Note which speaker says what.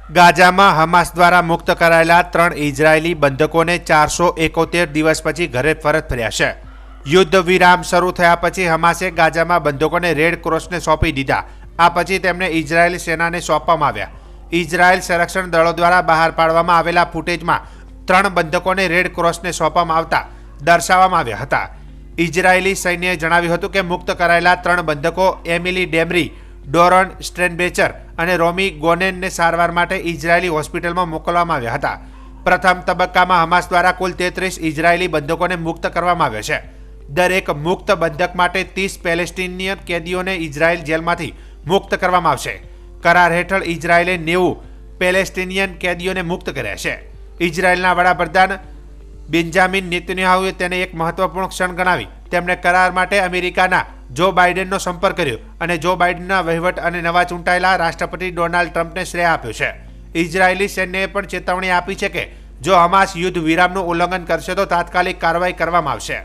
Speaker 1: ગાઝામાં Hamas દ્વારા મુક્ત કરાયેલા 3 ઇઝરાયેલી બંધકોને 471 દિવસ પછી ઘરે પરત ફર્યા છે। યુદ્ધ વિરામ શરૂ થયા પછી હમાસે ગાઝામાં બંધકોને રેડ ક્રોસને સોંપી દીધા। આ પછી તેમને ઇઝરાયેલી સેનાને સોંપવામાં આવ્યા। ઇઝરાયેલ સંરક્ષણ દળો દ્વારા બહાર પાડવામાં આવેલા ફૂટેજમાં 3 બંધકોને રેડ ક્રોસને સોંપવામાં આવતા દર્શાવવામાં આવ્યા હતા। ઇઝરાયેલી સૈન્યએ જણાવ્યું હતું કે મુક્ત કરાયેલા 3 બંધકો એમિલી ડેમરી, ડોરન સ્ટ્રેનબેચર અને રોમી ગોનેનને સારવાર માટે ઇઝરાયેલી હોસ્પિટલમાં મોકલવામાં આવ્યા હતા। પ્રથમ તબક્કામાં હમાસ દ્વારા કુલ 33 ઇઝરાયેલી બંધકોને મુક્ત કરવામાં આવ્યા છે। દરેક મુક્ત બંધક માટે 30 પેલેસ્ટીનિયન કેદીઓને ઇઝરાયેલ જેલમાંથી મુક્ત કરવામાં આવશે। કરાર હેઠળ ઇઝરાયેલે 90 પેલેસ્ટીનિયન કેદીઓને મુક્ત કર્યા છે। ઇઝરાયેલના વડાપ્રધાન બેન્જામિન નેતન્યાહુએ તેને એક મહત્વપૂર્ણ ક્ષણ ગણાવી। તેમણે કરાર માટે અમેરિકાના જો બાઇડનનો સંપર્ક કર્યો અને જો બાઇડનના વહીવટ અને નવા ચૂંટાયેલા રાષ્ટ્રપતિ ડોનાલ્ડ ટ્રમ્પને શ્રેય આપ્યો છે। ઇઝરાયેલી સૈન્યએ પણ ચેતવણી આપી છે કે જો હમાસ યુદ્ધ વિરામનું ઉલ્લંઘન કરશે તો તાત્કાલિક કાર્યવાહી કરવામાં આવશે।